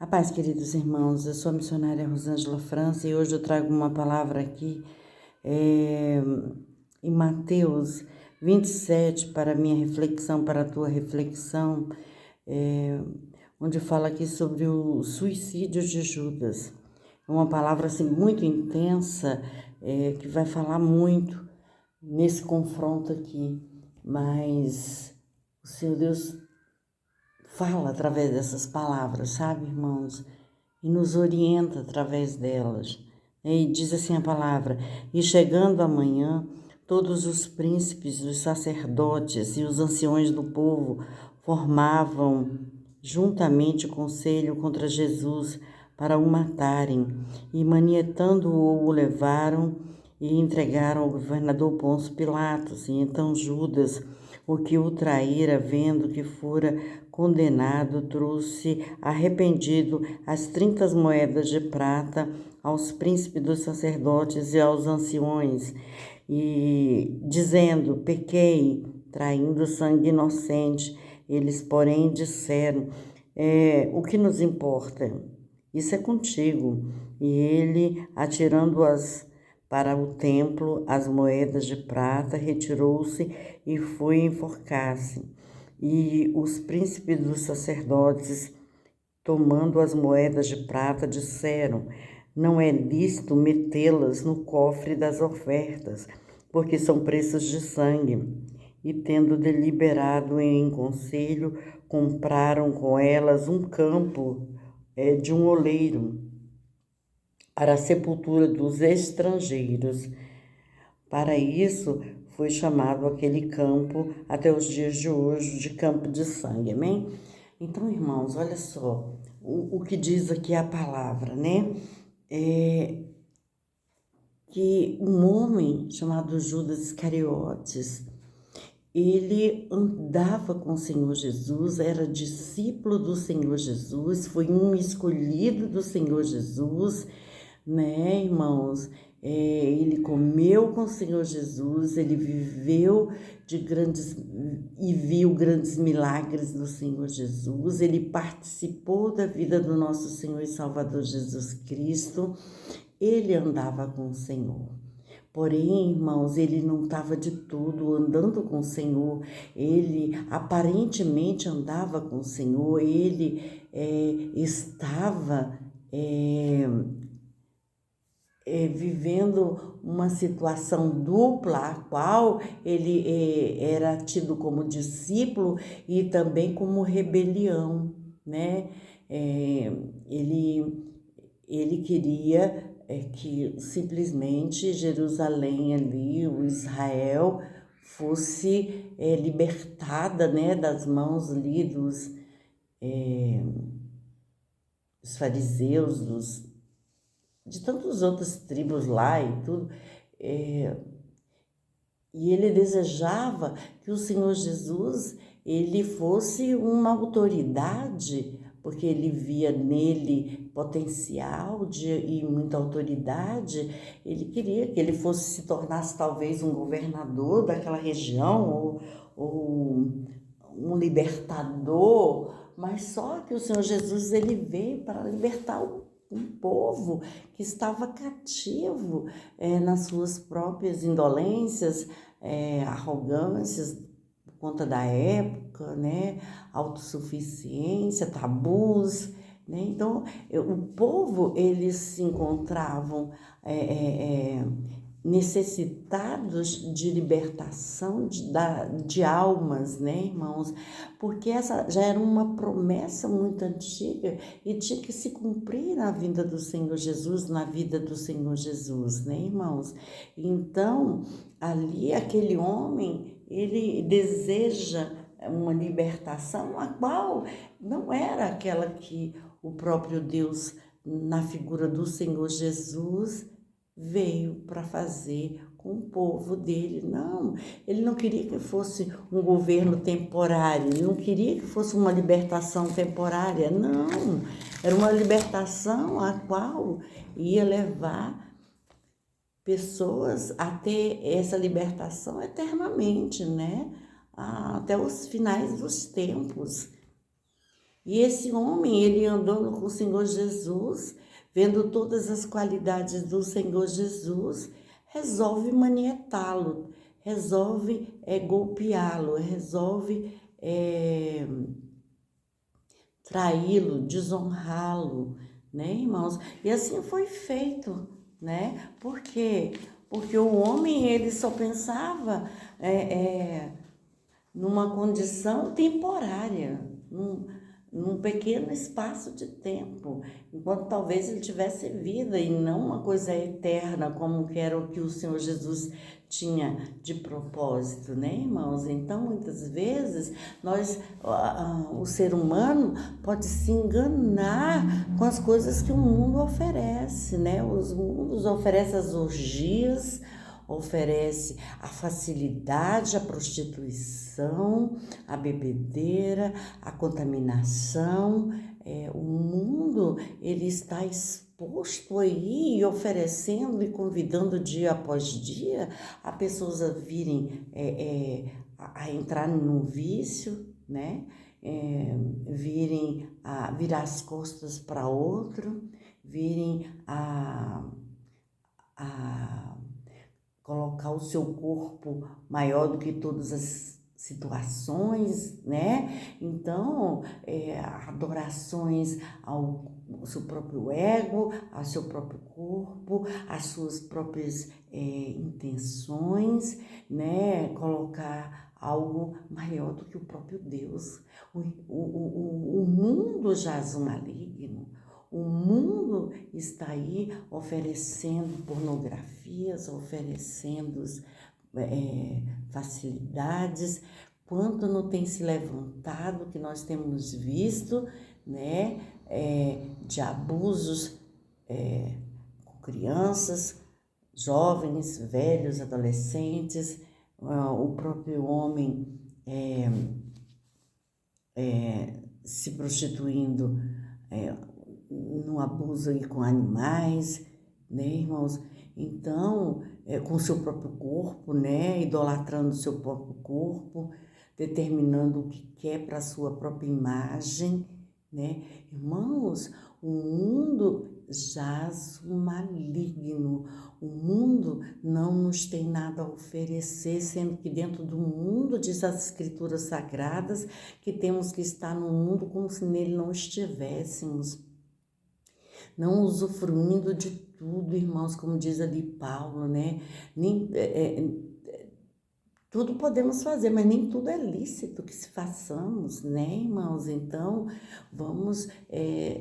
A paz, queridos irmãos, eu sou a missionária Rosângela França e hoje eu trago uma palavra aqui em Mateus 27 para a minha reflexão, para a tua reflexão, onde fala aqui sobre o suicídio de Judas. É uma palavra assim, muito intensa, que vai falar muito nesse confronto aqui, mas o Senhor Deus fala através dessas palavras, sabe, irmãos? E nos orienta através delas. E diz assim a palavra: e chegando amanhã, todos os príncipes, os sacerdotes e os anciões do povo formavam juntamente conselho contra Jesus para o matarem, e manietando-o, o levaram e entregaram ao governador Pôncio Pilatos. E então Judas, o que o traíra, vendo que fora condenado, trouxe arrependido as 30 moedas de prata aos príncipes dos sacerdotes e aos anciões, e dizendo: pequei, traindo sangue inocente. Eles, porém, disseram: o que nos importa? Isso é contigo. E ele, atirando-as para o templo, as moedas de prata, retirou-se e foi enforcar-se. E os príncipes dos sacerdotes, tomando as moedas de prata, disseram: não é lícito metê-las no cofre das ofertas, porque são preços de sangue. E tendo deliberado em conselho, compraram com elas um campo de um oleiro para a sepultura dos estrangeiros. Para isso foi chamado aquele campo até os dias de hoje de campo de sangue, amém? Então, irmãos, olha só o que diz aqui a palavra, né? Que um homem chamado Judas Iscariotes, ele andava com o Senhor Jesus, era discípulo do Senhor Jesus, foi um escolhido do Senhor Jesus, né, irmãos? Ele comeu com o Senhor Jesus, ele viveu de grandes e viu grandes milagres do Senhor Jesus, ele participou da vida do nosso Senhor e Salvador Jesus Cristo, ele andava com o Senhor. Porém, irmãos, ele não estava de tudo andando com o Senhor, ele aparentemente andava com o Senhor, ele estava vivendo uma situação dupla, a qual ele era tido como discípulo e também como rebelião, né? Ele queria que simplesmente Jerusalém ali, o Israel, fosse libertada, né, das mãos ali dos fariseus, de tantas outras tribos lá e tudo. E ele desejava que o Senhor Jesus, ele fosse uma autoridade, porque ele via nele potencial e muita autoridade. Ele queria que ele se tornasse talvez um governador daquela região, ou um libertador, mas só que o Senhor Jesus, ele veio para libertar um povo que estava cativo nas suas próprias indolências, arrogâncias por conta da época, né? Autossuficiência, tabus, né? Então, o povo, eles se encontravam necessitados de libertação de almas, né, irmãos? Porque essa já era uma promessa muito antiga e tinha que se cumprir na vinda do Senhor Jesus, na vida do Senhor Jesus, né, irmãos? Então, ali aquele homem, ele deseja uma libertação, a qual não era aquela que o próprio Deus, na figura do Senhor Jesus, veio para fazer com o povo dele. Não, ele não queria que fosse um governo temporário, ele não queria que fosse uma libertação temporária, não. Era uma libertação a qual ia levar pessoas a ter essa libertação eternamente, né? Até os finais dos tempos. E esse homem, ele andando com o Senhor Jesus, vendo todas as qualidades do Senhor Jesus, resolve manietá-lo, resolve golpeá-lo, resolve traí-lo, desonrá-lo, né, irmãos? E assim foi feito, né? Por quê? Porque o homem, ele só pensava numa condição temporária, num pequeno espaço de tempo, enquanto talvez ele tivesse vida e não uma coisa eterna, como que era o que o Senhor Jesus tinha de propósito, né, irmãos? Então, muitas vezes, o ser humano pode se enganar com as coisas que o mundo oferece, né? Os mundos oferecem as orgias, oferece a facilidade, a prostituição, a bebedeira, a contaminação. O mundo, ele está exposto aí, oferecendo e convidando dia após dia a pessoas a virem a entrar num vício, né? Virem a virar as costas para outro, virem a colocar o seu corpo maior do que todas as situações, né? Então, adorações ao seu próprio ego, ao seu próprio corpo, às suas próprias intenções, né? Colocar algo maior do que o próprio Deus. O mundo jaz o maligno. O mundo está aí oferecendo pornografias, oferecendo facilidades. Quanto não tem se levantado, que nós temos visto, né, de abusos com crianças, jovens, velhos, adolescentes, o próprio homem se prostituindo no abuso aí com animais, né, irmãos? Então, com o seu próprio corpo, né, idolatrando o seu próprio corpo, determinando o que quer para a sua própria imagem, né? Irmãos, o mundo jaz o maligno, o mundo não nos tem nada a oferecer, sendo que dentro do mundo, diz as Escrituras Sagradas, que temos que estar no mundo como se nele não estivéssemos. Não usufruindo de tudo, irmãos, como diz ali Paulo, né? Tudo podemos fazer, mas nem tudo é lícito que se façamos, né, irmãos? Então, vamos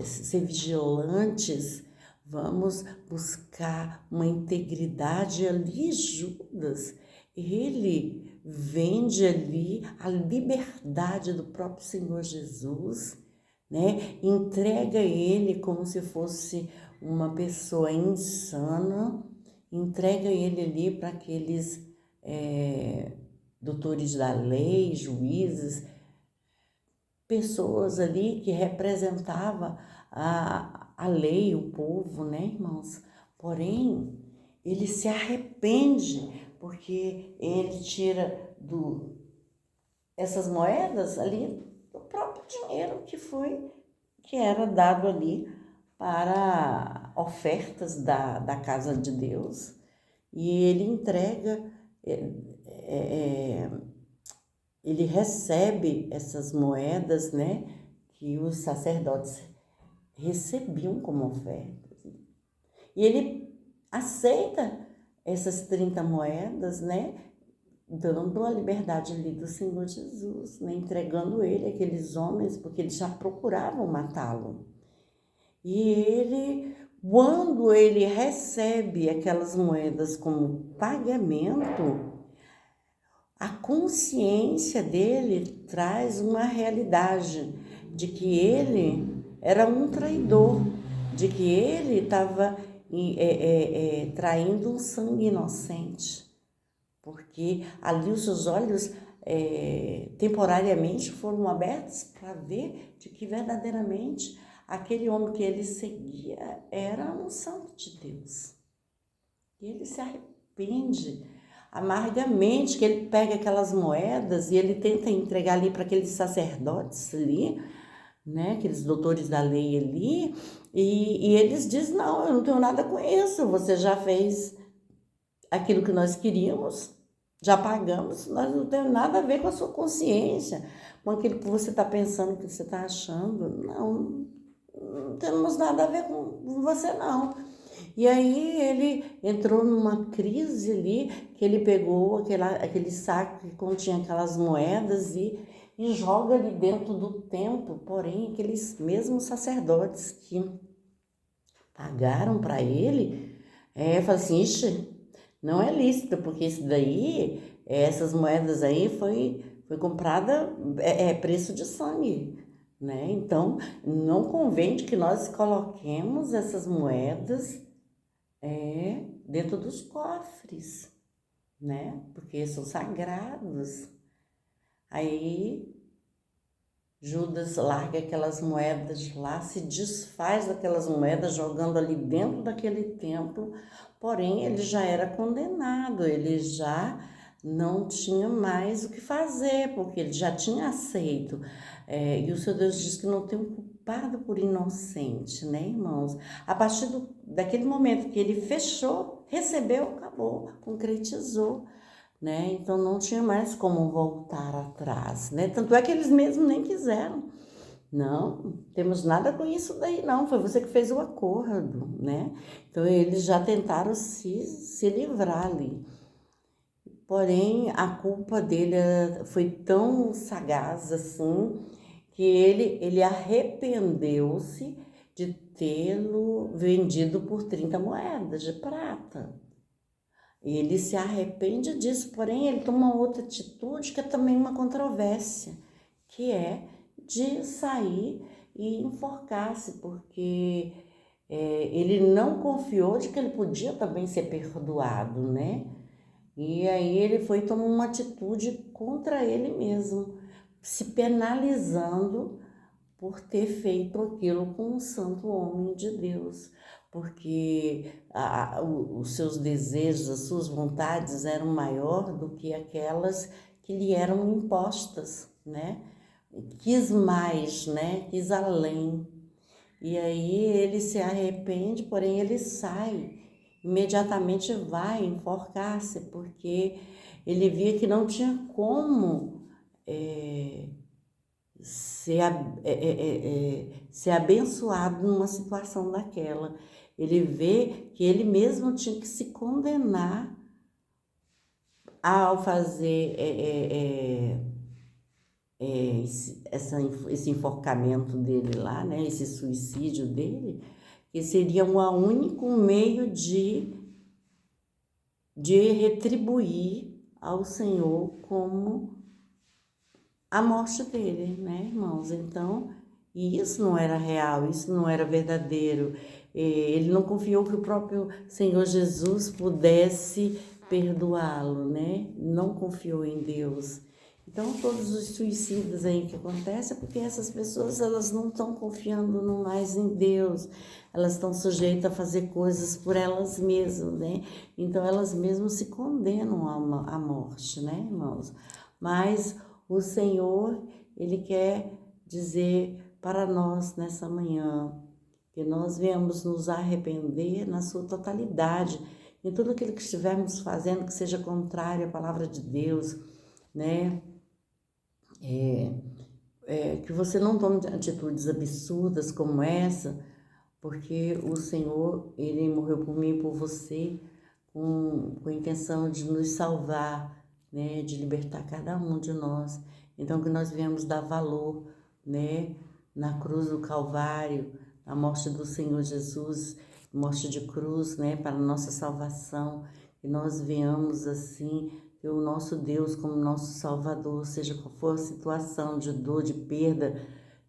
ser vigilantes, vamos buscar uma integridade ali. Judas, ele vende ali a liberdade do próprio Senhor Jesus, né? Entrega ele como se fosse uma pessoa insana, entrega ele ali para aqueles doutores da lei, juízes, pessoas ali que representavam a lei, o povo, né, irmãos? Porém, ele se arrepende, porque ele tira essas moedas ali do próprio dinheiro que era dado ali para ofertas da casa de Deus, e ele entrega, ele recebe essas moedas, né, que os sacerdotes recebiam como ofertas, e ele aceita essas 30 moedas, né, dando a liberdade ali do Senhor Jesus, né, entregando ele àqueles homens, porque eles já procuravam matá-lo. E ele, quando ele recebe aquelas moedas como pagamento, a consciência dele traz uma realidade de que ele era um traidor, de que ele estava traindo um sangue inocente, porque ali os seus olhos temporariamente foram abertos para ver de que verdadeiramente aquele homem que ele seguia era um santo de Deus. E ele se arrepende amargamente, que ele pega aquelas moedas e ele tenta entregar ali para aqueles sacerdotes ali, né? Aqueles doutores da lei ali, e eles dizem, não, eu não tenho nada com isso, você já fez aquilo que nós queríamos, já pagamos, nós não temos nada a ver com a sua consciência, com aquilo que você está pensando, que você está achando, não temos nada a ver com você, não. E aí ele entrou numa crise ali, que ele pegou aquele saco que continha aquelas moedas e joga ali dentro do templo, porém aqueles mesmos sacerdotes que pagaram para ele, fala assim, ixi, não é lícito, porque isso daí, essas moedas aí foi comprada, preço de sangue, né? Então, não convém que nós coloquemos essas moedas dentro dos cofres, né? Porque são sagrados. Aí Judas larga aquelas moedas lá, se desfaz daquelas moedas, jogando ali dentro daquele templo, porém ele já era condenado, ele já não tinha mais o que fazer, porque ele já tinha aceito. E o Senhor Deus diz que não tem um culpado por inocente, né, irmãos? A partir daquele momento que ele fechou, recebeu, acabou, concretizou, né? Então não tinha mais como voltar atrás, né? Tanto é que eles mesmos nem quiseram. Não, temos nada com isso daí, não. Foi você que fez o acordo, né? Então eles já tentaram se livrar ali. Porém, a culpa dele foi tão sagaz assim que ele arrependeu-se de tê-lo vendido por 30 moedas de prata. Ele se arrepende disso, porém ele toma outra atitude que é também uma controvérsia, que é de sair e enforcar-se, porque ele não confiou de que ele podia também ser perdoado, né? E aí ele foi tomar uma atitude contra ele mesmo, se penalizando por ter feito aquilo com um santo homem de Deus, porque os seus desejos, as suas vontades eram maior do que aquelas que lhe eram impostas, né? Quis mais, né? Quis além. E aí ele se arrepende, porém ele sai, imediatamente vai enforcar-se, porque ele via que não tinha como ser abençoado numa situação daquela. Ele vê que ele mesmo tinha que se condenar ao fazer esse enforcamento dele lá, né? Esse suicídio dele, que seria um único meio de retribuir ao Senhor como a morte dele, né, irmãos? Então, e isso não era real, isso não era verdadeiro. Ele não confiou que o próprio Senhor Jesus pudesse perdoá-lo, né? Não confiou em Deus. Então, todos os suicidas aí que acontecem é porque essas pessoas, elas não estão confiando mais em Deus. Elas estão sujeitas a fazer coisas por elas mesmas, né? Então, elas mesmas se condenam à morte, né, irmãos? Mas o Senhor, Ele quer dizer para nós nessa manhã que nós venhamos nos arrepender na sua totalidade, em tudo aquilo que estivermos fazendo que seja contrário à palavra de Deus, né? Que você não tome atitudes absurdas como essa, porque o Senhor, Ele morreu por mim e por você com a intenção de nos salvar, né, de libertar cada um de nós. Então, que nós venhamos dar valor, né, na cruz do Calvário, na morte do Senhor Jesus, morte de cruz, né, para a nossa salvação, que nós venhamos assim ter o nosso Deus como nosso Salvador, seja qual for a situação de dor, de perda,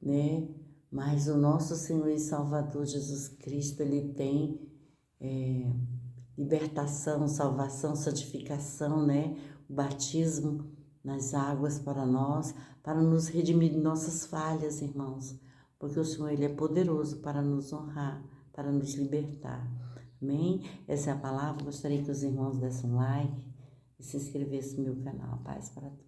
né, mas o nosso Senhor e Salvador Jesus Cristo, Ele tem libertação, salvação, santificação, né? O batismo nas águas para nós, para nos redimir de nossas falhas, irmãos. Porque o Senhor, Ele é poderoso para nos honrar, para nos libertar. Amém? Essa é a palavra. Gostaria que os irmãos dessem um like e se inscrevessem no meu canal. Paz para todos.